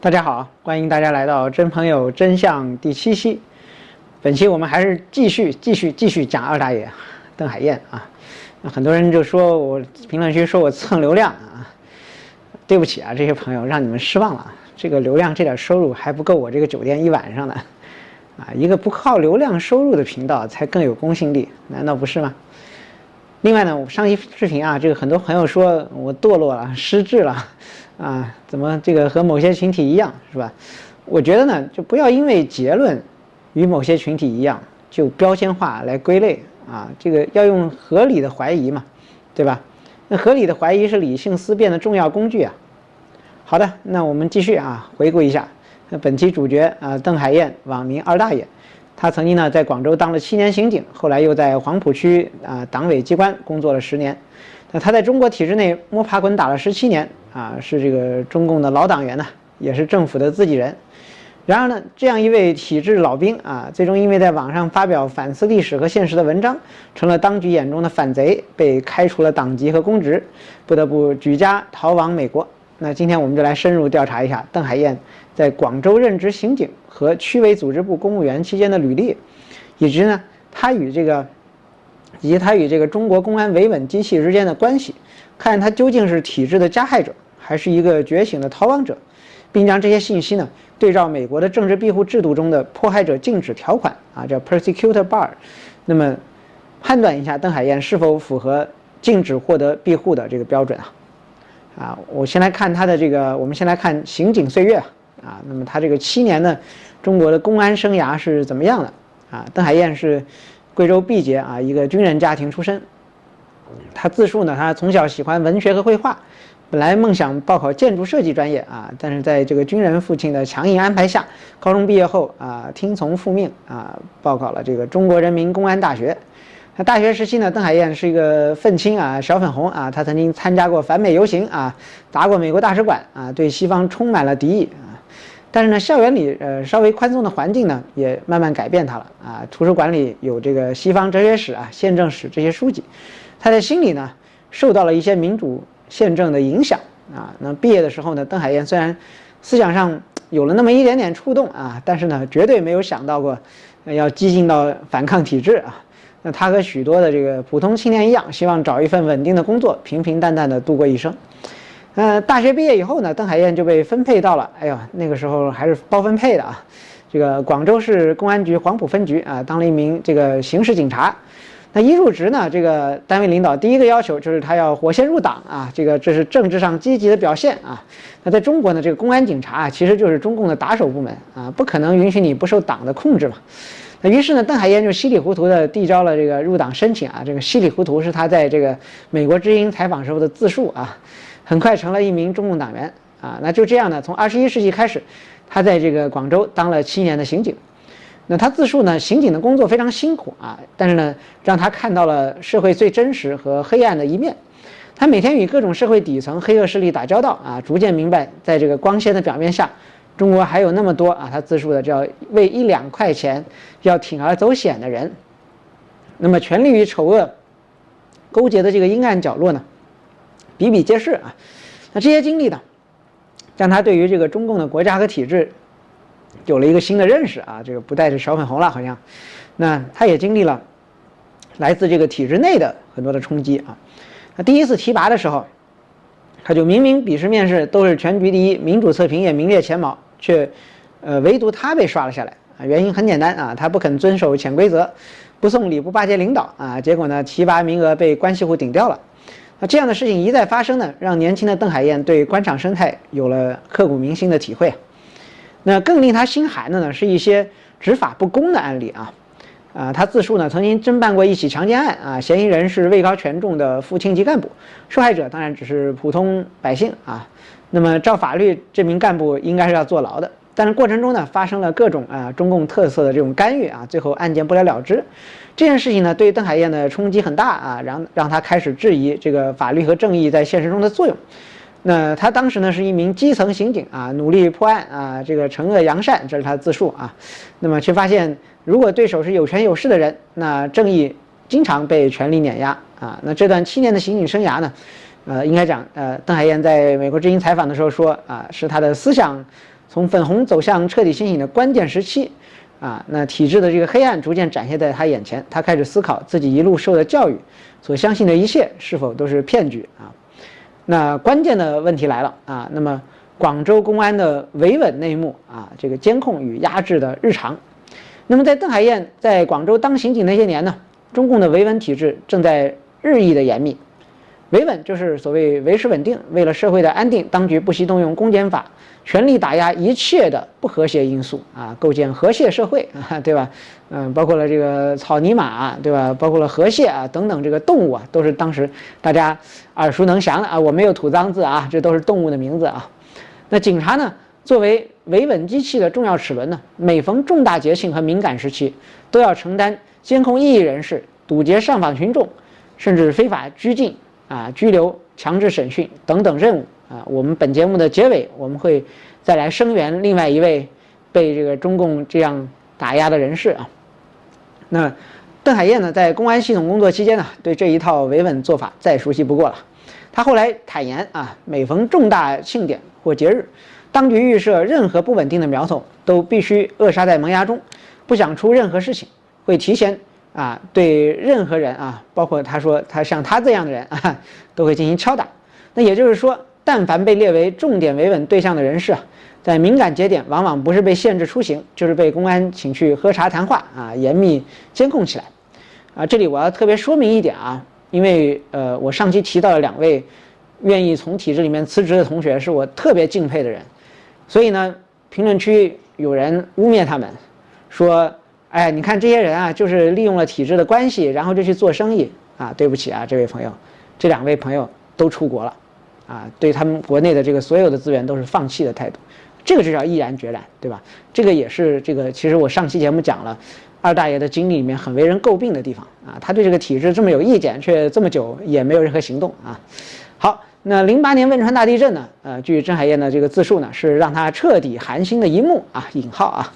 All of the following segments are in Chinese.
大家好，欢迎大家来到真朋友真相第7期。本期我们还是继续讲二大爷邓海燕啊。很多人就说我评论区说我蹭流量啊，对不起啊，这些朋友让你们失望了。这个流量这点收入还不够我这个酒店一晚上的啊，一个不靠流量收入的频道才更有公信力，难道不是吗？另外呢，我上一视频啊，这个很多朋友说我堕落了、失智了。啊，怎么这个和某些群体一样，是吧？我觉得呢，就不要因为结论与某些群体一样，就标签化来归类啊。这个要用合理的怀疑嘛，对吧？那合理的怀疑是理性思辨的重要工具啊。好的，那我们继续啊，回顾一下。本期主角啊，邓海燕，网名二大爷。他曾经呢在广州当了7年刑警，后来又在黄埔区党委机关工作了10年。那他在中国体制内摸爬滚打了17年啊，是这个中共的老党员呢，也是政府的自己人。然而呢，这样一位体制老兵啊，最终因为在网上发表反思历史和现实的文章，成了当局眼中的反贼，被开除了党籍和公职，不得不举家逃往美国。那今天我们就来深入调查一下邓海燕在广州任职刑警和区委组织部公务员期间的履历，以及呢他与这个中国公安维稳机器之间的关系，看他究竟是体制的加害者，还是一个觉醒的逃亡者，并将这些信息呢对照美国的政治庇护制度中的迫害者禁止条款啊，叫 persecutor bar， 那么判断一下邓海燕是否符合禁止获得庇护的这个标准啊。我先来看他的我们先来看刑警岁月啊。那么他这个7年的中国的公安生涯是怎么样的啊？邓海燕是贵州毕节啊一个军人家庭出身。他自述呢，他从小喜欢文学和绘画，本来梦想报考建筑设计专业啊，但是在这个军人父亲的强硬安排下，高中毕业后啊，听从父命啊，报考了这个中国人民公安大学。那大学时期呢，邓海燕是一个愤青啊，小粉红啊，他曾经参加过反美游行啊，砸过美国大使馆啊，对西方充满了敌意啊。但是呢，校园里稍微宽松的环境呢，也慢慢改变他了啊。图书馆里有这个西方哲学史啊、宪政史这些书籍，他在心里呢受到了一些民主宪政的影响啊。那毕业的时候呢，邓海燕虽然思想上有了那么一点点触动啊，但是呢，绝对没有想到过要激进到反抗体制啊。那他和许多的这个普通青年一样，希望找一份稳定的工作，平平淡淡的度过一生。大学毕业以后呢，邓海燕就被分配到了，那个时候还是包分配的啊，这个广州市公安局黄埔分局啊，当了一名这个刑事警察。那一入职呢，这个单位领导第一个要求就是他要火线入党啊，这是政治上积极的表现啊。那在中国呢，这个公安警察其实就是中共的打手部门啊，不可能允许你不受党的控制嘛。那于是呢，邓海燕就稀里糊涂的递交了这个入党申请啊，这个稀里糊涂是他在这个美国之音采访时候的自述啊，很快成了一名中共党员啊。那就这样呢，从21世纪开始，他在这个广州当了7年的刑警。那他自述呢，刑警的工作非常辛苦啊，但是呢，让他看到了社会最真实和黑暗的一面。他每天与各种社会底层黑恶势力打交道啊，逐渐明白，在这个光鲜的表面下，中国还有那么多啊，他自述的叫为1-2块钱要铤而走险的人。那么权力与丑恶勾结的这个阴暗角落呢，比比皆是啊。那这些经历呢，让他对于这个中共的国家和体制有了一个新的认识啊，这个不再是小粉红了好像。那他也经历了来自这个体制内的很多的冲击啊。那第一次提拔的时候，他就明明笔试面试都是全局第一，民主测评也名列前茅，却唯独他被刷了下来啊。原因很简单啊，他不肯遵守潜规则，不送礼不巴结领导啊，结果呢提拔名额被关系户顶掉了。那这样的事情一再发生呢，让年轻的邓海燕对官场生态有了刻骨铭心的体会。那更令他心寒的呢，是一些执法不公的案例啊。他自述呢，曾经侦办过一起强奸案啊，嫌疑人是位高权重的副厅级干部，受害者当然只是普通百姓啊。那么照法律，这名干部应该是要坐牢的，但是过程中呢，发生了各种中共特色的这种干预啊，最后案件不了了之。这件事情呢，对邓海燕的冲击很大啊，让他开始质疑这个法律和正义在现实中的作用。那他当时呢是一名基层刑警啊，努力破案啊，这个惩恶扬善，这是他自述啊。那么却发现，如果对手是有权有势的人，那正义经常被权力碾压啊。那这段7年的刑警生涯呢，应该讲，邓海燕在美国之音采访的时候说啊，是他的思想从粉红走向彻底清醒的关键时期，那体制的这个黑暗逐渐展现在他眼前，他开始思考自己一路受的教育，所相信的一切是否都是骗局啊？那关键的问题来了啊，那么广州公安的维稳内幕这个监控与压制的日常。那么在邓海燕在广州当刑警那些年呢，中共的维稳体制正在日益的严密。维稳就是所谓维持稳定，为了社会的安定，当局不惜动用公检法，全力打压一切的不和谐因素构建和谐社会对吧？包括了这个草泥马对吧？包括了河蟹等等这个动物都是当时大家耳熟能详的我没有吐脏字这都是动物的名字那警察呢，作为维稳机器的重要齿轮呢，每逢重大节庆和敏感时期，都要承担监控异议人士、堵截上访群众，甚至非法拘禁拘留、强制审讯等等任务我们本节目的结尾，我们会再来声援另外一位被这个中共这样打压的人士那邓海燕呢，在公安系统工作期间呢，对这一套维稳做法再熟悉不过了。他后来坦言每逢重大庆典或节日，当局预设任何不稳定的苗头都必须扼杀在萌芽中，不想出任何事情，会提前对任何人包括他说他像他这样的人都会进行敲打。那也就是说，但凡被列为重点维稳对象的人士在敏感节点往往不是被限制出行，就是被公安请去喝茶谈话严密监控起来这里我要特别说明一点因为我上期提到了2位愿意从体制里面辞职的同学，是我特别敬佩的人，所以呢，评论区有人污蔑他们，说哎，你看这些人就是利用了体制的关系，然后就去做生意对不起这位朋友，这2位朋友都出国了对他们国内的这个所有的资源都是放弃的态度，这个就叫毅然决然，对吧？这个也是其实我上期节目讲了二大爷的经历里面很为人诟病的地方他对这个体制这么有意见，却这么久也没有任何行动好，那08年汶川大地震呢据郑海燕的这个自述呢，是让他彻底寒心的一幕引号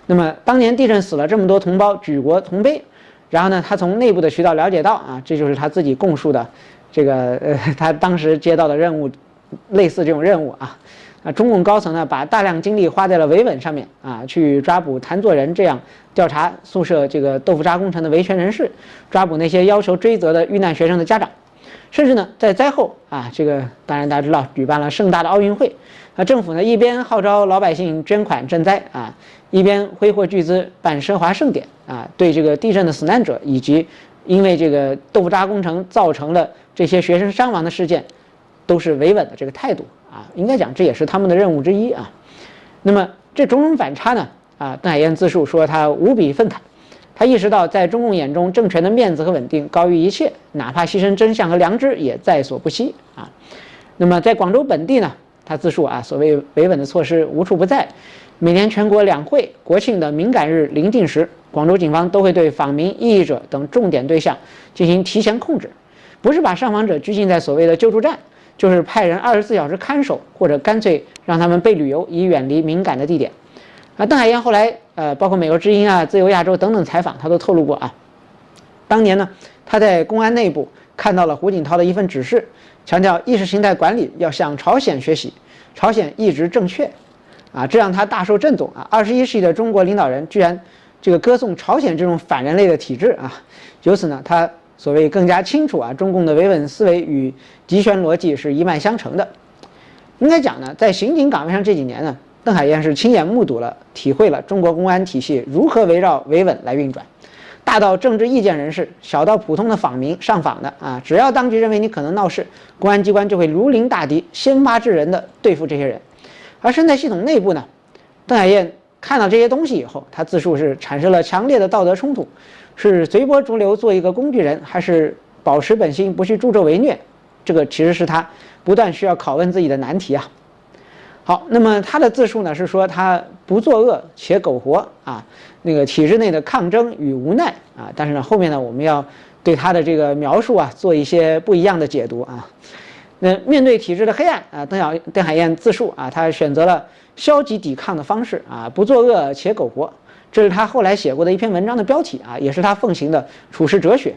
那么当年地震死了这么多同胞，举国同悲，然后呢，他从内部的渠道了解到这就是他自己供述的这个他当时接到的任务，类似这种任务中共高层呢，把大量精力花在了维稳上面去抓捕谭作人这样调查宿舍这个豆腐渣工程的维权人士，抓捕那些要求追责的遇难学生的家长，甚至呢，在灾后这个当然大家知道举办了盛大的奥运会政府呢一边号召老百姓捐款赈灾一边挥霍巨资办奢华盛典对这个地震的死难者以及因为这个豆腐渣工程造成了这些学生伤亡的事件，都是维稳的这个态度应该讲这也是他们的任务之一那么这种种反差呢邓海燕自述说他无比愤慨，他意识到在中共眼中政权的面子和稳定高于一切，哪怕牺牲真相和良知也在所不惜那么在广州本地呢，他自述所谓维稳的措施无处不在，每年全国两会、国庆的敏感日临近时，广州警方都会对访民、异议者等重点对象进行提前控制，不是把上访者拘禁在所谓的救助站，就是派人24小时看守，或者干脆让他们被旅游，以远离敏感的地点。邓海燕后来包括美国之音自由亚洲等等采访，他都透露过当年呢，他在公安内部看到了胡锦涛的一份指示，强调意识形态管理要向朝鲜学习，朝鲜一直正确这让他大受震动21世纪的中国领导人居然这个歌颂朝鲜这种反人类的体制由此呢，他所谓更加清楚中共的维稳思维与集权逻辑是一脉相承的。应该讲呢，在刑警岗位上这几年呢，邓海燕是亲眼目睹了、体会了中国公安体系如何围绕维稳来运转，大到政治意见人士，小到普通的访民上访的只要当局认为你可能闹事，公安机关就会如临大敌，先发制人的对付这些人。而身在系统内部呢，邓海燕看到这些东西以后，他自述是产生了强烈的道德冲突，是随波逐流做一个工具人，还是保持本心不去助纣为虐，这个其实是他不断需要拷问自己的难题好，那么他的自述呢是说他不作恶且苟活那个体制内的抗争与无奈但是呢后面呢我们要对他的这个描述做一些不一样的解读那面对体制的黑暗邓海燕自述他选择了消极抵抗的方式不作恶且苟活，这是他后来写过的一篇文章的标题也是他奉行的处世哲学。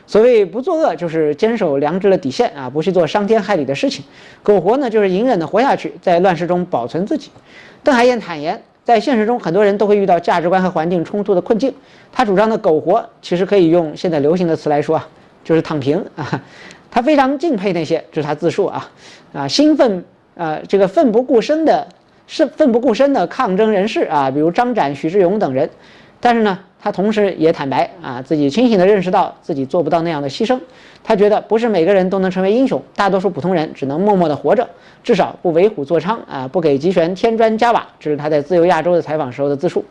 所谓不作恶，就是坚守良知的底线啊，不去做伤天害理的事情。苟活呢，就是隐忍的活下去，在乱世中保存自己。邓海燕坦言，在现实中，很多人都会遇到价值观和环境冲突的困境。他主张的苟活，其实可以用现在流行的词来说啊，就是躺平啊。他非常敬佩那些，这是他自述这个奋不顾身的抗争人士啊，比如张展、许志勇等人。但是呢，他同时也坦白啊，自己清醒地认识到自己做不到那样的牺牲。他觉得不是每个人都能成为英雄，大多数普通人只能默默地活着，至少不为虎作伥啊，不给集权添砖加瓦。这是他在自由亚洲的采访时候的自述。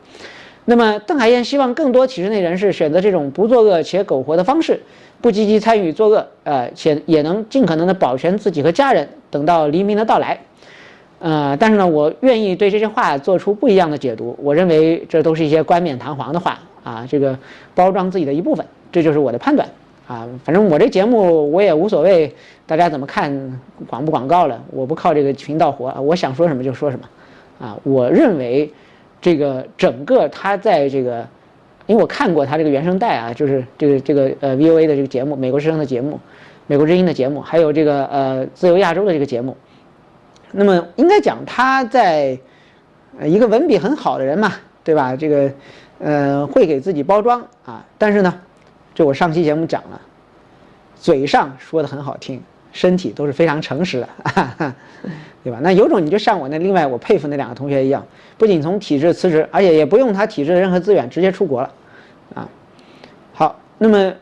那么，邓海燕希望更多体制内人士选择这种不作恶且苟活的方式，不积极参与作恶，且也能尽可能的保全自己和家人，等到黎明的到来。但是呢，我愿意对这些话做出不一样的解读。我认为这都是一些冠冕堂皇的话啊，这个包装自己的一部分，这就是我的判断啊。反正我这节目我也无所谓大家怎么看，广不广告了，我不靠这个频道活，我想说什么就说什么啊。我认为这个整个他在这个，因为我看过他这个原声带啊，就是这个VOA 的这个节目，美国之声的节目，美国之音的节目，还有这个自由亚洲的这个节目。那么应该讲他在一个文笔很好的人嘛，对吧？这个会给自己包装啊，但是呢，这我上期节目讲了，嘴上说的很好听，身体都是非常诚实的，对吧？那有种你就像我那另外我佩服那两个同学一样，不仅从体制辞职，而且也不用他体制的任何资源，直接出国了啊。好，那么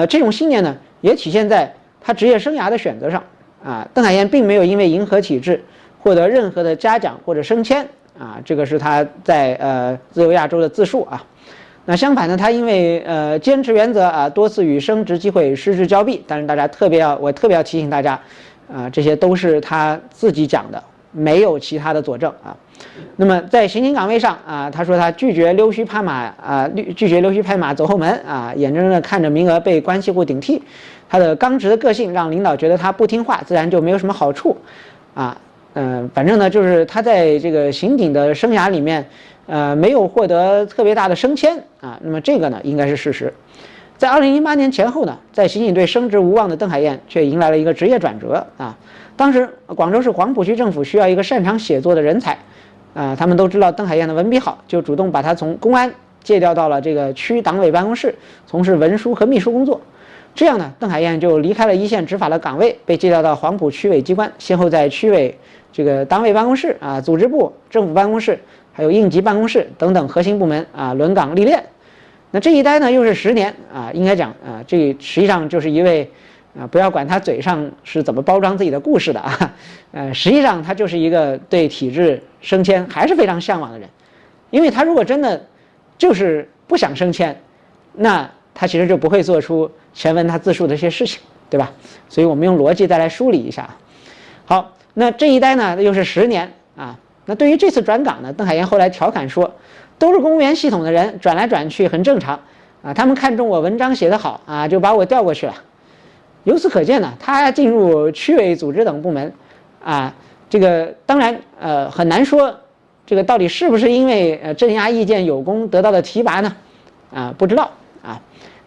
这种信念呢，也体现在他职业生涯的选择上啊。邓海燕并没有因为迎合体制获得任何的嘉奖或者升迁啊，这个是他在自由亚洲的自述啊。那相反呢，他因为坚持原则啊，多次与升职机会失之交臂。但是我特别要提醒大家啊，这些都是他自己讲的，没有其他的佐证啊。那么在刑警岗位上啊，他说他拒绝溜须拍马走后门啊，眼睁睁地看着名额被关系户顶替。他的刚直的个性让领导觉得他不听话，自然就没有什么好处啊。反正呢，就是他在这个刑警的生涯里面，没有获得特别大的升迁啊。那么这个呢，应该是事实。在2008年前后呢，在刑警队升职无望的邓海燕却迎来了一个职业转折啊。当时广州市黄埔区政府需要一个擅长写作的人才啊，他们都知道邓海燕的文笔好，就主动把他从公安借调到了这个区党委办公室，从事文书和秘书工作。这样呢，邓海燕就离开了一线执法的岗位，被借调到黄埔区委机关，先后在区委这个党委办公室啊、组织部、政府办公室，还有应急办公室等等核心部门啊轮岗历练。那这一待呢又是10年啊，应该讲啊，这实际上就是一位啊，不要管他嘴上是怎么包装自己的故事的啊，实际上他就是一个对体制升迁还是非常向往的人，因为他如果真的就是不想升迁，那他其实就不会做出前文他自述的这些事情，对吧？所以我们用逻辑再来梳理一下。好，那这一待呢又是10年啊。那对于这次转岗呢，邓海燕后来调侃说，都是公务员系统的人，转来转去很正常啊。他们看中我文章写得好啊，就把我调过去了。由此可见呢，他进入区委组织等部门啊，这个当然很难说这个到底是不是因为镇压意见有功得到的提拔呢？啊，不知道啊。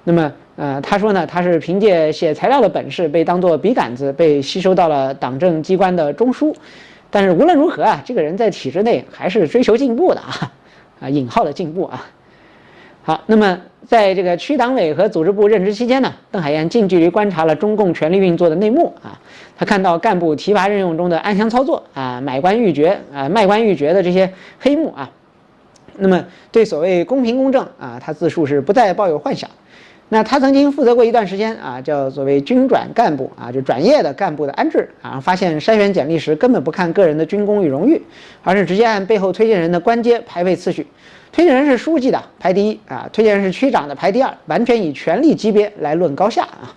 那么他说呢，他是凭借写材料的本事被当作笔杆子被吸收到了党政机关的中枢。但是无论如何啊，这个人在体制内还是追求进步的引号的进步啊。好，那么在这个区党委和组织部任职期间呢，邓海燕近距离观察了中共权力运作的内幕啊。他看到干部提拔任用中的暗箱操作啊、买官鬻爵啊、卖官鬻爵的这些黑幕啊。那么对所谓公平公正啊，他自述是不再抱有幻想。那他曾经负责过一段时间啊，叫所谓军转干部啊，就转业的干部的安置啊，发现筛选简历时根本不看个人的军功与荣誉，而是直接按背后推荐人的官阶排位次序，推荐人是书记的排第一啊，推荐人是区长的排第二，完全以权力级别来论高下啊。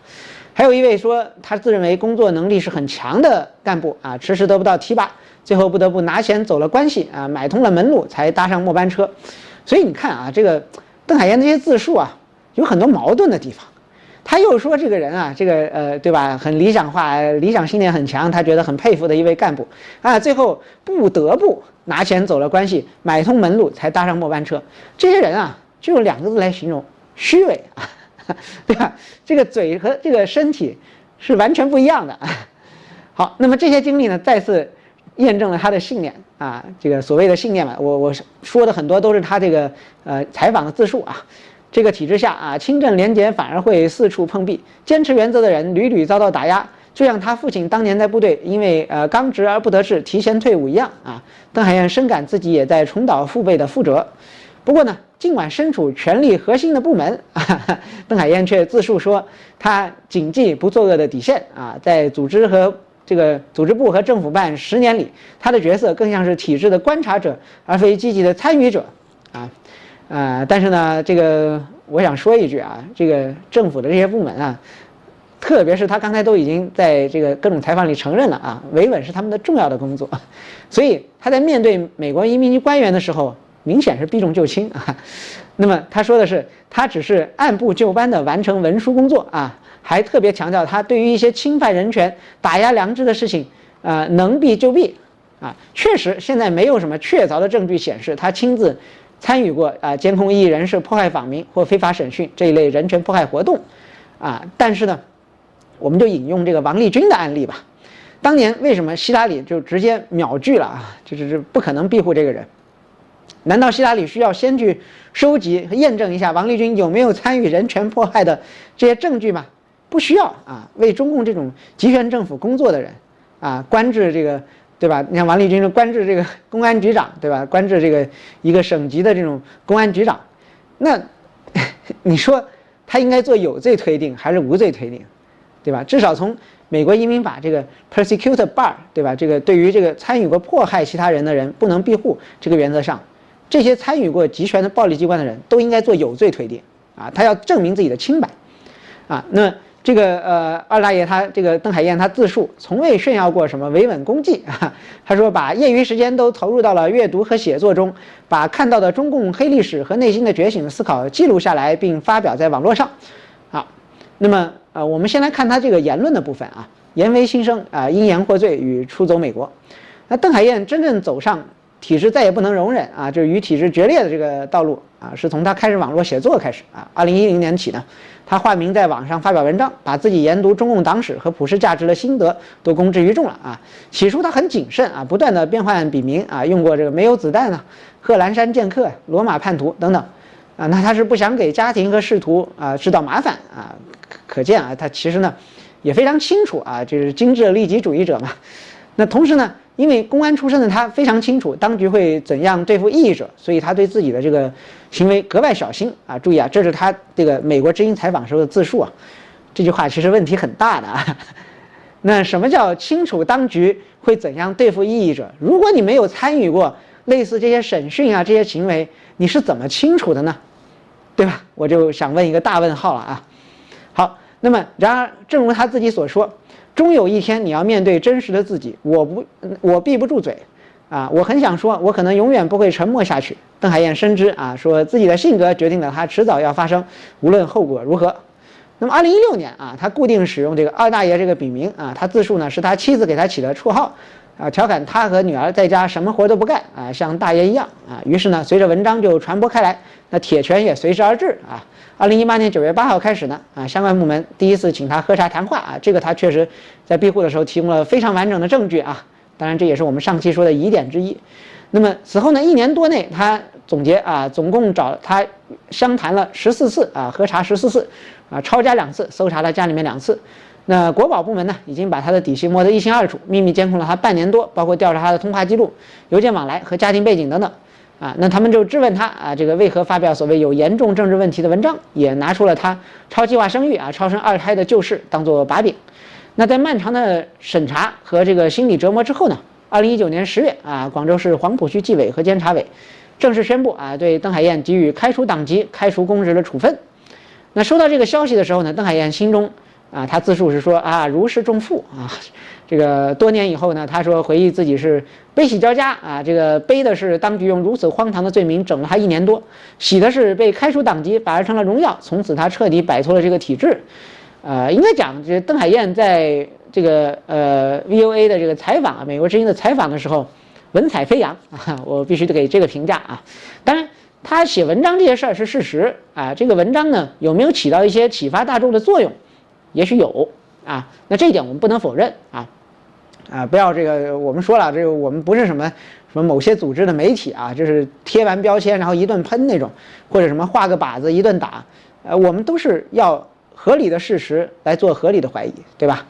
还有一位说他自认为工作能力是很强的干部啊，迟迟得不到提拔，最后不得不拿钱走了关系啊，买通了门路才搭上末班车。所以你看啊，这个邓海燕这些自述啊，有很多矛盾的地方。他又说这个人啊，这个对吧，很理想化，理想信念很强，他觉得很佩服的一位干部啊，最后不得不拿钱走了关系，买通门路才搭上末班车。这些人啊，就用2个字来形容：虚伪啊。对吧？这个嘴和这个身体是完全不一样的。好，那么这些经历呢，再次验证了他的信念啊，这个所谓的信念嘛，我说的很多都是他这个采访的自述啊。这个体制下啊，清正廉洁反而会四处碰壁，坚持原则的人屡屡遭到打压，就像他父亲当年在部队因为刚直而不得志提前退伍一样啊。邓海燕深感自己也在重蹈父辈的覆辙。不过呢，尽管身处权力核心的部门，邓海燕却自述说，他谨记不作恶的底线啊，在组织部和政府办10年里，他的角色更像是体制的观察者，而非积极的参与者啊。但是呢，这个我想说一句啊，这个政府的这些部门啊，特别是他刚才都已经在这个各种采访里承认了啊，维稳是他们的重要的工作，所以他在面对美国移民局官员的时候，明显是避重就轻啊。那么他说的是，他只是按部就班的完成文书工作啊，还特别强调他对于一些侵犯人权、打压良知的事情，能避就避啊。确实，现在没有什么确凿的证据显示他亲自参与过监控异议人士迫害访民或非法审讯这一类人权迫害活动啊。但是呢，我们就引用这个王立军的案例吧。当年为什么希拉里就直接秒拒了啊？就是不可能庇护这个人。难道希拉里需要先去收集和验证一下王立军有没有参与人权迫害的这些证据吗？不需要啊。为中共这种集权政府工作的人啊，官至这个，对吧？你看王立军官至这个公安局长，对吧？官至这个一个省级的这种公安局长，那你说他应该做有罪推定还是无罪推定，对吧？至少从美国移民法这个 persecutor bar， 对吧？这个对于这个参与过迫害其他人的人不能庇护这个原则上，这些参与过集权的暴力机关的人都应该做有罪推定啊，他要证明自己的清白啊。那这个二大爷他这个邓海燕他自述从未炫耀过什么维稳功绩啊，他说把业余时间都投入到了阅读和写作中，把看到的中共黑历史和内心的觉醒思考记录下来并发表在网络上啊。那么我们先来看他这个言论的部分啊，言为心声啊，因言获罪与出走美国。那邓海燕真正走上体制再也不能容忍啊，就是与体制决裂的这个道路啊，是从他开始网络写作开始啊。2010年起呢，他化名在网上发表文章，把自己研读中共党史和普世价值的心得都公之于众了啊。起初他很谨慎啊，不断的变换笔名啊，用过这个没有子弹啊、贺兰山剑客、罗马叛徒等等啊。那他是不想给家庭和仕途制造麻烦啊。可见啊，他其实呢也非常清楚啊，这是精致利己主义者嘛。那同时呢，因为公安出身的他非常清楚当局会怎样对付异议者，所以他对自己的这个行为格外小心啊。注意啊，这是他这个美国之音采访时候的自述啊。这句话其实问题很大的啊。那什么叫清楚当局会怎样对付异议者？如果你没有参与过类似这些审讯啊这些行为，你是怎么清楚的呢？对吧？我就想问一个大问号了啊。好，那么然而正如他自己所说，终有一天你要面对真实的自己，我闭不住嘴啊，我很想说，我可能永远不会沉默下去。邓海燕深知啊，说自己的性格决定了他迟早要发生，无论后果如何。那么2016年啊，他固定使用这个二大爷这个笔名啊，他自述呢是他妻子给他起的绰号啊，调侃他和女儿在家什么活都不干啊，像大爷一样啊。于是呢，随着文章就传播开来，那铁拳也随之而至啊。2018年9月8号开始呢，相关部门第一次请他喝茶谈话啊，这个他确实在庇护的时候提供了非常完整的证据啊，当然这也是我们上期说的疑点之一。那么此后呢，1年多内他总结啊，总共找他相谈了14次啊，喝茶14次啊，抄家2次，搜查他家里面2次。那国保部门呢，已经把他的底细摸得一清二楚，秘密监控了他半年多，包括调查他的通话记录、邮件往来和家庭背景等等。啊，那他们就质问他啊，这个为何发表所谓有严重政治问题的文章，也拿出了他超计划生育啊、超生2胎的旧事当做把柄。那在漫长的审查和这个心理折磨之后呢，2019年10月啊，广州市黄埔区纪委和监察委正式宣布啊，对邓海燕给予开除党籍、开除公职的处分。那收到这个消息的时候呢，邓海燕心中啊，他自述是说啊，如释重负啊。这个多年以后呢，他说回忆自己是悲喜交加啊，这个悲的是当局用如此荒唐的罪名整了他1年多，喜的是被开除党籍反而成了荣耀，从此他彻底摆脱了这个体制。应该讲这邓海燕在这个VOA 的这个采访，美国之音的采访的时候，文采飞扬啊，我必须得给这个评价啊。当然，他写文章这些事儿是事实啊，这个文章呢有没有起到一些启发大众的作用，也许有啊，那这一点我们不能否认啊。不要这个，我们说了，这个我们不是什么某些组织的媒体啊，就是贴完标签然后一顿喷那种，或者什么画个靶子一顿打，我们都是要合理的事实来做合理的怀疑，对吧？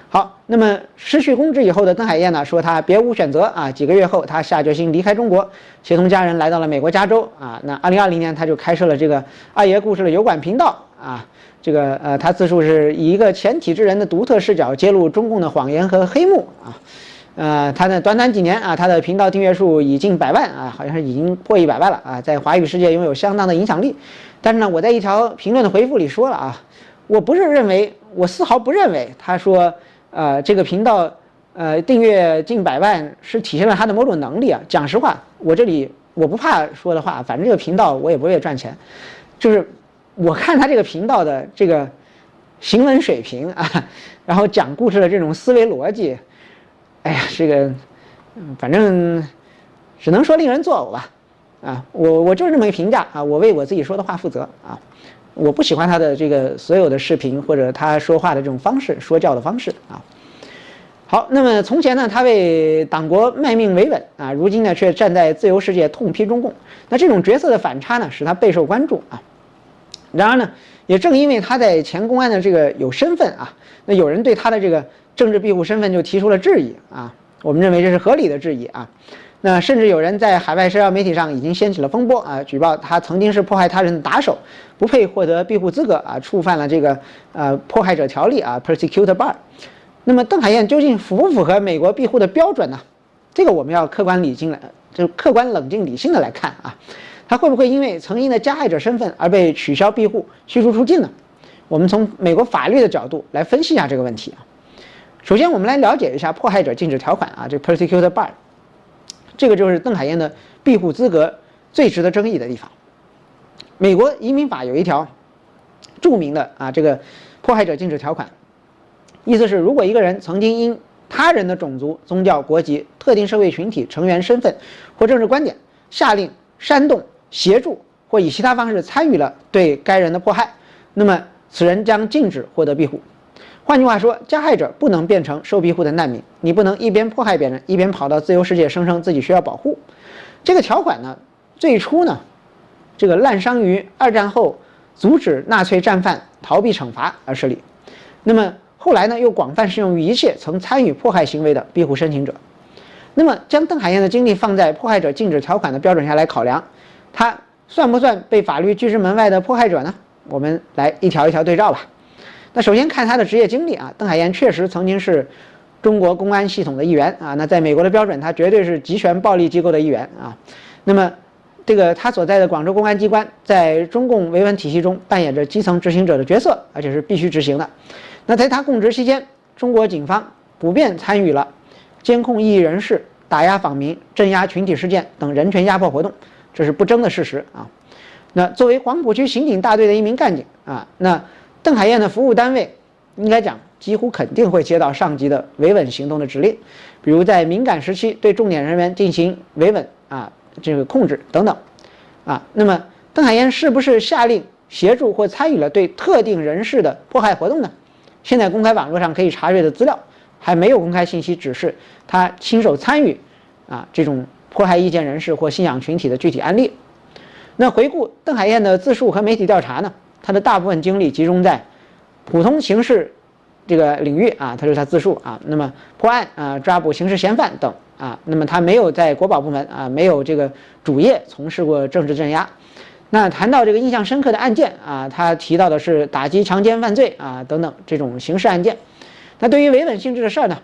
好，那么失去公职以后的邓海燕呢，说他别无选择啊。几个月后，他下决心离开中国，协同家人来到了美国加州啊。那2020年，他就开设了这个二爷故事的油管频道啊。这个他自述是以一个前体制人的独特视角揭露中共的谎言和黑幕啊。他的短短几年啊，他的频道订阅数已近100万啊，好像是已经破100万了啊，在华语世界拥有相当的影响力。但是呢，我在一条评论的回复里说了啊，我丝毫不认为他说这个频道订阅近100万是体现了他的某种能力啊。讲实话，我这里我不怕说的话，反正这个频道我也不会赚钱，就是我看他这个频道的这个行文水平啊，然后讲故事的这种思维逻辑，哎呀，这个反正只能说令人作呕吧啊。我就是这么一个评价啊，我为我自己说的话负责啊。我不喜欢他的这个所有的视频或者他说话的这种方式，说教的方式啊。好，那么从前呢，他为党国卖命维稳啊，如今呢却站在自由世界痛批中共。那这种角色的反差呢，使他备受关注啊。然而呢，也正因为他在前公安的这个有身份啊，那有人对他的这个政治庇护身份就提出了质疑啊。我们认为这是合理的质疑啊。那甚至有人在海外社交媒体上已经掀起了风波啊，举报他曾经是迫害他人的打手，不配获得庇护资格啊，触犯了这个迫害者条例啊 ，persecutor bar。那么邓海燕究竟符不符合美国庇护的标准呢？这个我们要客观冷静理性的来看啊，他会不会因为曾经的加害者身份而被取消庇护、驱逐出境呢？我们从美国法律的角度来分析一下这个问题啊。首先，我们来了解一下迫害者禁止条款啊，这 persecutor bar。这个就是邓海燕的庇护资格最值得争议的地方。美国移民法有一条著名的这个迫害者禁止条款，意思是如果一个人曾经因他人的种族、宗教、国籍、特定社会群体成员身份或政治观点下令煽动、协助或以其他方式参与了对该人的迫害，那么此人将禁止获得庇护。换句话说，加害者不能变成受庇护的难民，你不能一边迫害别人，一边跑到自由世界声称自己需要保护。这个条款呢，最初呢，这个滥觞于2战后阻止纳粹战犯逃避惩罚而设立，那么后来呢，又广泛适用于一切曾参与迫害行为的庇护申请者。那么将邓海燕的经历放在迫害者禁止条款的标准下来考量，他算不算被法律拒之门外的迫害者呢？我们来一条一条对照吧。那首先看他的职业经历啊，邓海燕确实曾经是中国公安系统的一员啊，那在美国的标准，他绝对是集权暴力机构的一员啊。那么这个他所在的广州公安机关在中共维稳体系中扮演着基层执行者的角色，而且是必须执行的。那在他供职期间，中国警方普遍参与了监控异议人士、打压访民、镇压群体事件等人权压迫活动，这是不争的事实啊。那作为黄埔区刑警大队的一名干警啊，那邓海燕的服务单位应该讲几乎肯定会接到上级的维稳行动的指令，比如在敏感时期对重点人员进行维稳这个控制等等那么邓海燕是不是下令协助或参与了对特定人士的迫害活动呢？现在公开网络上可以查阅的资料还没有公开信息指示他亲手参与这种迫害意见人士或信仰群体的具体案例。那回顾邓海燕的自述和媒体调查呢，他的大部分精力集中在普通刑事这个领域他就是他自述那么破案抓捕刑事嫌犯等那么他没有在国保部门没有这个主业从事过政治镇压。那谈到这个印象深刻的案件他提到的是打击强奸犯罪等等这种刑事案件。那对于维稳性质的事儿呢，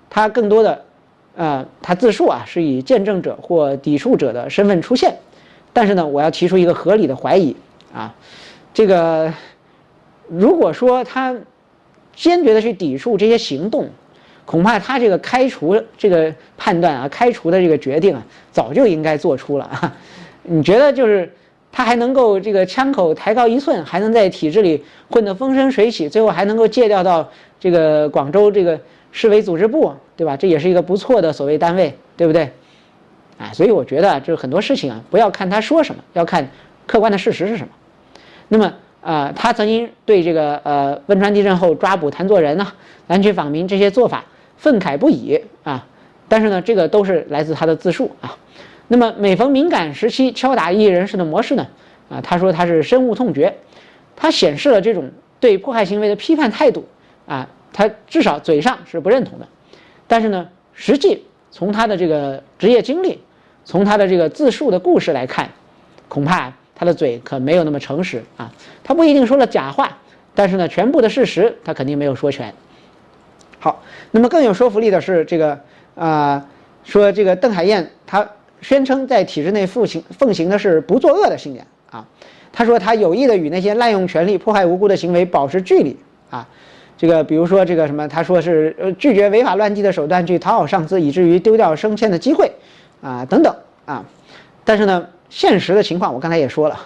他更多的他自述是以见证者或抵触者的身份出现。但是呢，我要提出一个合理的怀疑这个如果说他坚决的去抵触这些行动，恐怕他这个开除这个判断开除的这个决定早就应该做出了你觉得就是他还能够这个枪口抬高1寸，还能在体制里混得风生水起，最后还能够借调到这个广州这个市委组织部，对吧？这也是一个不错的所谓单位，对不对？啊，所以我觉得就很多事情啊，不要看他说什么，要看客观的事实是什么。那么他曾经对这个汶川地震后抓捕谭作人呢、蓝群访民这些做法愤慨不已啊，但是呢，这个都是来自他的自述啊。那么每逢敏感时期敲打异议人士的模式呢，他说他是深恶痛绝，他显示了这种对迫害行为的批判态度啊，他至少嘴上是不认同的，但是呢，实际从他的这个职业经历，从他的这个自述的故事来看，恐怕他的嘴可没有那么诚实啊，他不一定说了假话，但是呢，全部的事实他肯定没有说全。好，那么更有说服力的是这个说这个邓海燕他宣称在体制内奉行的是不作恶的信念啊，他说他有意的与那些滥用权力迫害无辜的行为保持距离啊，这个比如说这个什么，他说是拒绝违法乱纪的手段去讨好上司，以至于丢掉升迁的机会啊等等啊，但是呢，现实的情况我刚才也说了，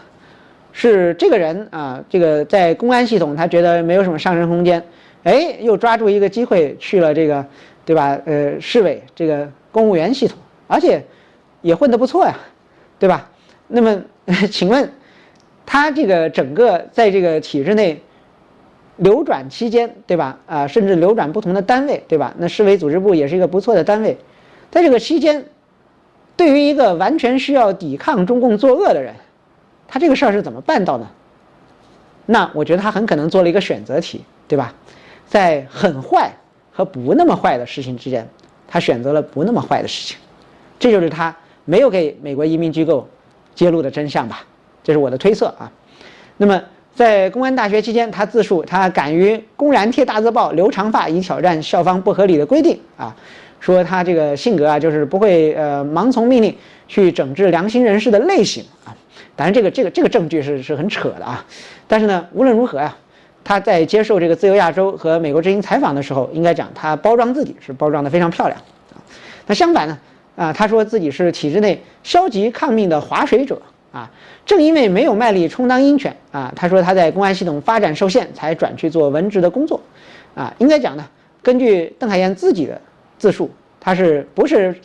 是这个人啊，这个在公安系统他觉得没有什么上升空间，哎，又抓住一个机会去了这个，对吧？市委这个公务员系统，而且也混得不错呀，对吧？那么，请问他这个整个在这个体制内流转期间，对吧？甚至流转不同的单位，对吧？那市委组织部也是一个不错的单位，在这个期间，对于一个完全需要抵抗中共作恶的人，他这个事儿是怎么办到呢？那我觉得他很可能做了一个选择题，对吧？在很坏和不那么坏的事情之间，他选择了不那么坏的事情，这就是他没有给美国移民机构揭露的真相吧？这是我的推测啊。那么在公安大学期间，他自述他敢于公然贴大字报、留长发以挑战校方不合理的规定啊，说他这个性格啊，就是不会盲从命令去整治良心人士的类型啊。当然这个证据是很扯的啊。但是呢，无论如何呀，他在接受这个自由亚洲和美国之音采访的时候，应该讲他包装自己是包装得非常漂亮啊。那相反呢，他说自己是体制内消极抗命的划水者啊。正因为没有卖力充当鹰犬啊，他说他在公安系统发展受限，才转去做文职的工作啊。应该讲呢，根据邓海燕自己的自述，他不是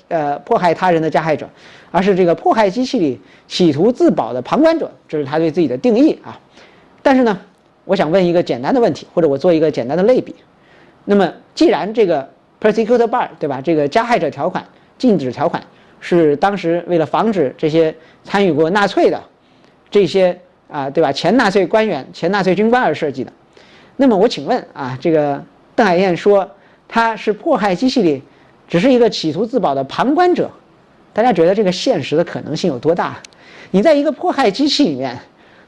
迫害他人的加害者，而是这个迫害机器里企图自保的旁观者，这是他对自己的定义啊。但是呢，我想问一个简单的问题，或者我做一个简单的类比。那么，既然这个 persecutor bar 对吧，这个加害者条款、禁止条款是当时为了防止这些参与过纳粹的这些对吧前纳粹官员、前纳粹军官而设计的，那么我请问这个邓海燕说他是迫害机器里只是一个企图自保的旁观者，大家觉得这个现实的可能性有多大？你在一个迫害机器里面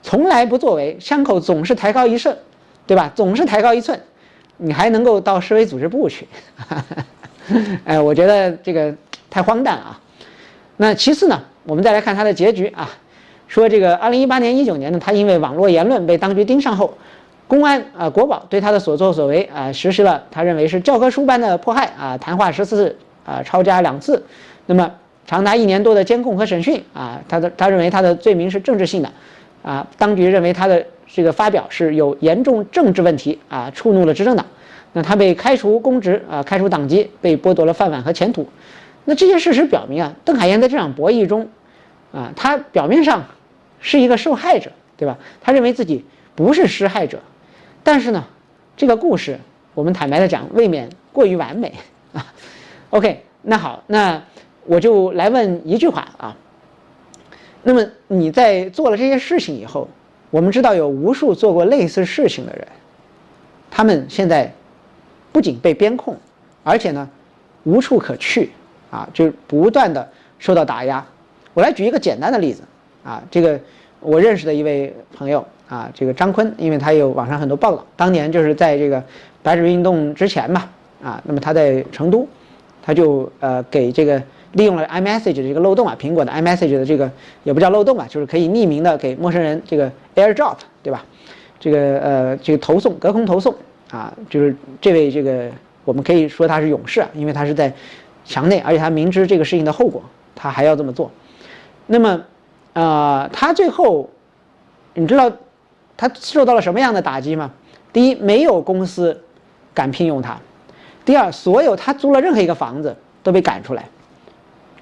从来不作为，枪口总是抬高一寸，对吧？总是抬高一寸，你还能够到市委组织部去？我觉得这个太荒诞啊。那其次呢，我们再来看他的结局啊，说这个2018年、19年呢，他因为网络言论被当局盯上后，公安国保对他的所作所为实施了他认为是教科书般的迫害谈话14次抄家2次，那么长达1年多的监控和审讯他认为他的罪名是政治性的当局认为他的这个发表是有严重政治问题触怒了执政党，那他被开除公职开除党籍，被剥夺了饭碗和前途。那这些事实表明邓海燕在这场博弈中他表面上是一个受害者，对吧？他认为自己不是施害者，但是呢，这个故事我们坦白的讲未免过于完美OK， 那好，那我就来问一句话那么你在做了这些事情以后，我们知道有无数做过类似事情的人，他们现在不仅被边控，而且呢无处可去就不断的受到打压。我来举一个简单的例子这个我认识的一位朋友这个张坤，因为他有网上很多报道，当年就是在这个白纸运动之前吧那么他在成都，他就给这个利用了 iMessage 的这个漏洞苹果的 iMessage 的这个也不叫漏洞就是可以匿名的给陌生人这个 AirDrop 对吧？这个投送隔空投送就是这位这个我们可以说他是勇士因为他是在墙内，而且他明知这个事情的后果，他还要这么做。那么他最后你知道他受到了什么样的打击吗？第一，没有公司敢聘用他；第二，所有他租了任何一个房子都被赶出来。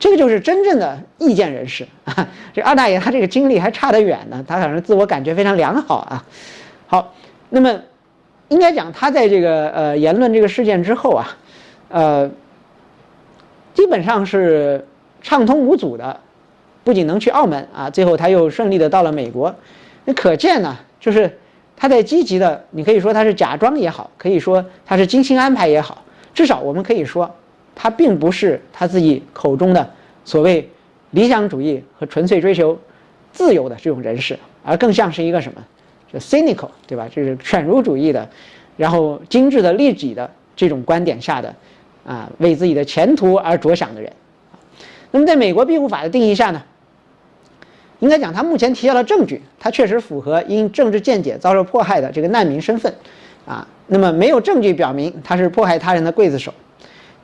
这个就是真正的意见人士啊。这二大爷他这个经历还差得远呢，他反正自我感觉非常良好啊。好，那么应该讲他在这个言论这个事件之后啊，基本上是畅通无阻的，不仅能去澳门啊，最后他又顺利的到了美国。那可见呢，就是他在积极的，你可以说他是假装也好，可以说他是精心安排也好，至少我们可以说他并不是他自己口中的所谓理想主义和纯粹追求自由的这种人士，而更像是一个什么，就 cynical， 对吧？这是犬儒主义的，然后精致的利己的这种观点下的为自己的前途而着想的人。那么在美国庇护法的定义下呢，应该讲他目前提交的证据，他确实符合因政治见解遭受迫害的这个难民身份那么没有证据表明他是迫害他人的刽子手。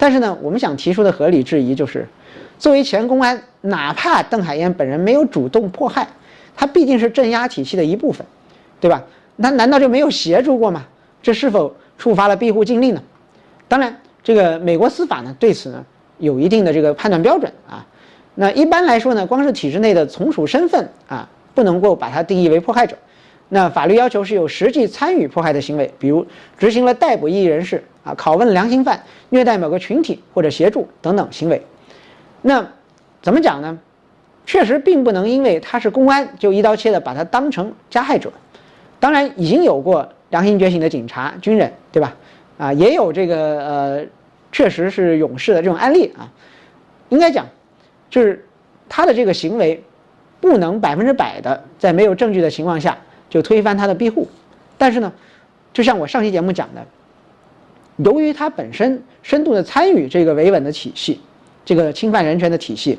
但是呢，我们想提出的合理质疑就是，作为前公安，哪怕邓海燕本人没有主动迫害，他毕竟是镇压体系的一部分，对吧？他难道就没有协助过吗？这是否触发了庇护禁令呢？当然，这个美国司法呢对此呢有一定的这个判断标准那一般来说呢，光是体制内的从属身份不能够把它定义为迫害者。那法律要求是有实际参与迫害的行为，比如执行了逮捕异议人士拷问良心犯、虐待某个群体或者协助等等行为。那怎么讲呢？确实并不能因为他是公安就一刀切的把他当成加害者。当然已经有过良心觉醒的警察、军人，对吧？也有这个确实是勇士的这种案例应该讲，就是他的这个行为不能100%的在没有证据的情况下就推翻他的庇护。但是呢，就像我上期节目讲的，由于他本身深度的参与这个维稳的体系，这个侵犯人权的体系，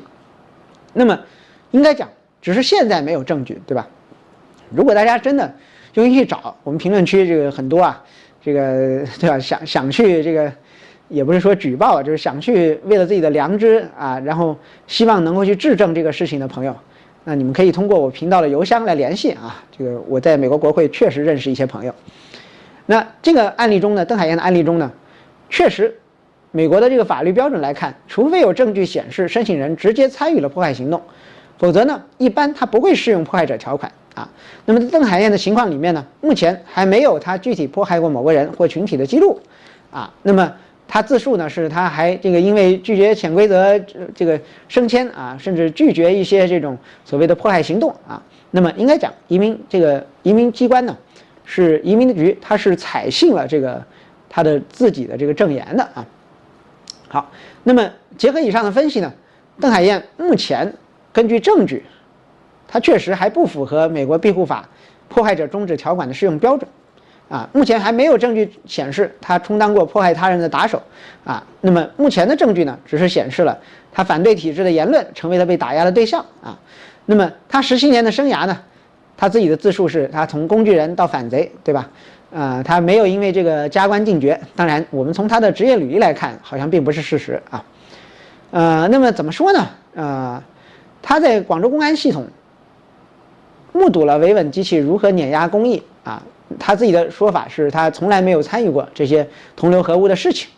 那么应该讲只是现在没有证据，对吧？如果大家真的用心去找，我们评论区这个很多这个对吧，想去这个也不是说举报，就是想去为了自己的良知然后希望能够去质证这个事情的朋友，那你们可以通过我频道的邮箱来联系这个我在美国国会确实认识一些朋友。那这个案例中呢，邓海燕的案例中呢，确实美国的这个法律标准来看，除非有证据显示申请人直接参与了迫害行动，否则呢一般他不会适用迫害者条款那么邓海燕的情况里面呢，目前还没有他具体迫害过某个人或群体的记录那么他自述呢是他还这个因为拒绝潜规则这个升迁甚至拒绝一些这种所谓的迫害行动那么应该讲移民机关呢是移民局，他是采信了这个他的自己的这个证言的好，那么结合以上的分析呢，邓海燕目前根据证据，他确实还不符合美国庇护法迫害者终止条款的适用标准目前还没有证据显示他充当过迫害他人的打手那么目前的证据呢，只是显示了他反对体制的言论成为了被打压的对象那么他17年的生涯呢，他自己的自述是他从工具人到反贼，对吧？他没有因为这个加官进爵，当然我们从他的职业履历来看，好像并不是事实那么怎么说呢？他在广州公安系统目睹了维稳机器如何碾压公益他自己的说法是他从来没有参与过这些同流合污的事情。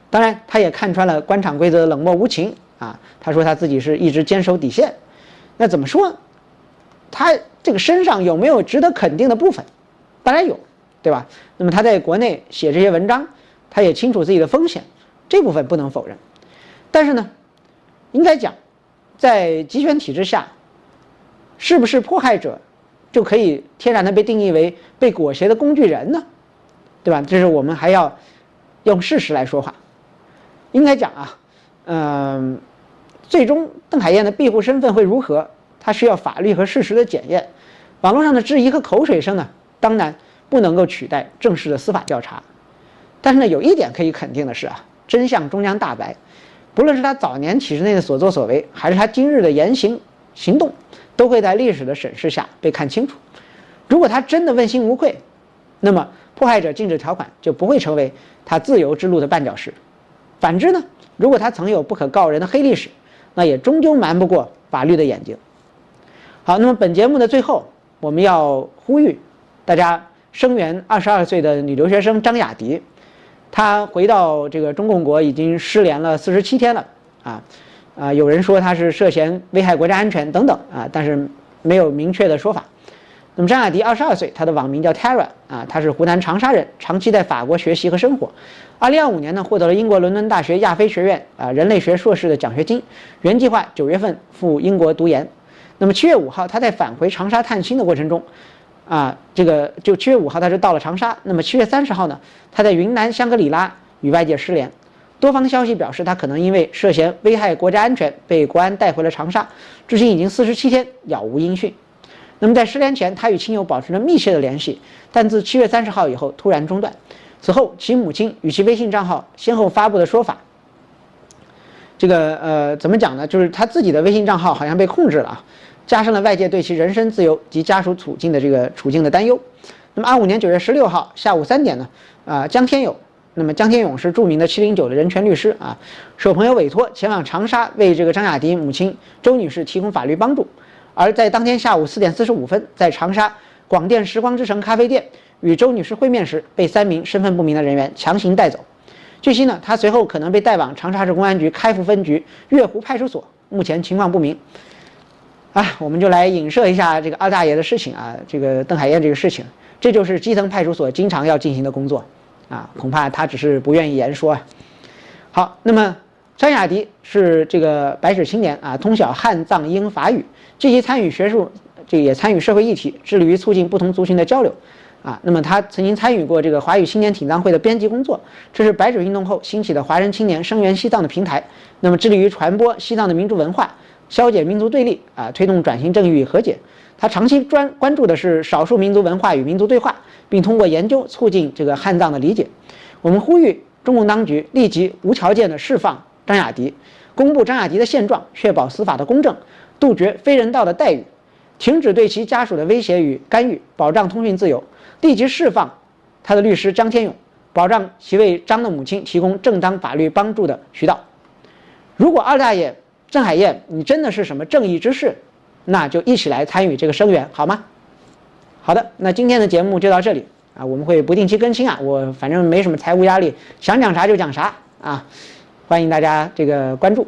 当然他也看穿了官场规则的冷漠无情他说他自己是一直坚守底线。那怎么说他这个身上有没有值得肯定的部分？当然有，对吧？那么他在国内写这些文章，他也清楚自己的风险，这部分不能否认。但是呢，应该讲在集权体制下，是不是迫害者就可以天然的被定义为被裹挟的工具人呢？对吧？这是我们还要用事实来说话。应该讲最终邓海燕的庇护身份会如何，它需要法律和事实的检验。网络上的质疑和口水声呢，当然不能够取代正式的司法调查。但是呢，有一点可以肯定的是真相终将大白。不论是他早年体制内的所作所为，还是他今日的言行行动，都会在历史的审视下被看清楚。如果他真的问心无愧，那么迫害者禁止条款就不会成为他自由之路的绊脚石。反之呢，如果他曾有不可告人的黑历史，那也终究瞒不过法律的眼睛。好，那么本节目的最后，我们要呼吁大家声援22岁的女留学生张雅迪。她回到这个中共国已经失联了47天了有人说他是涉嫌危害国家安全等等但是没有明确的说法。那么张雅迪22岁，他的网名叫 Tara 他是湖南长沙人，长期在法国学习和生活。2025年呢，获得了英国伦敦大学亚非学院人类学硕士的奖学金，原计划9月份赴英国读研。那么7月5号，他在返回长沙探亲的过程中，就7月5号他就到了长沙。那么7月30号呢，他在云南香格里拉与外界失联。多方消息表示，他可能因为涉嫌危害国家安全被国安带回了长沙，至今已经47天杳无音讯。那么在失联前，他与亲友保持着密切的联系，但自7月30号以后突然中断。此后，其母亲与其微信账号先后发布的说法，怎么讲呢？就是他自己的微信账号好像被控制了加深了外界对其人身自由及家属处境的担忧。那么25年9月16号下午3点呢，江天勇是著名的709的人权律师受朋友委托前往长沙为这个张雅迪母亲周女士提供法律帮助。而在当天下午4点45分，在长沙广电时光之城咖啡店与周女士会面时，被3名身份不明的人员强行带走。据悉呢，他随后可能被带往长沙市公安局开福分局月湖派出所，目前情况不明。我们就来影射一下这个二大爷的事情这个邓海燕这个事情，这就是基层派出所经常要进行的工作恐怕他只是不愿意言说好，那么张雅迪是这个白纸青年通晓汉藏英法语，积极参与学术，也参与社会议题，致力于促进不同族群的交流那么他曾经参与过这个华语青年挺藏会的编辑工作，这是白纸运动后兴起的华人青年声援西藏的平台。那么致力于传播西藏的民族文化，消解民族对立推动转型正义与和解。他长期关注的是少数民族文化与民族对话，并通过研究促进这个汉藏的理解。我们呼吁中共当局立即无条件的释放张雅迪，公布张雅迪的现状，确保司法的公正，杜绝非人道的待遇，停止对其家属的威胁与干预，保障通讯自由，立即释放他的律师张天勇，保障其为张的母亲提供正当法律帮助的渠道。如果二大爷郑海燕你真的是什么正义之士，那就一起来参与这个声援好吗？好的，那今天的节目就到这里我们会不定期更新我反正没什么财务压力，想讲啥就讲啥欢迎大家这个关注。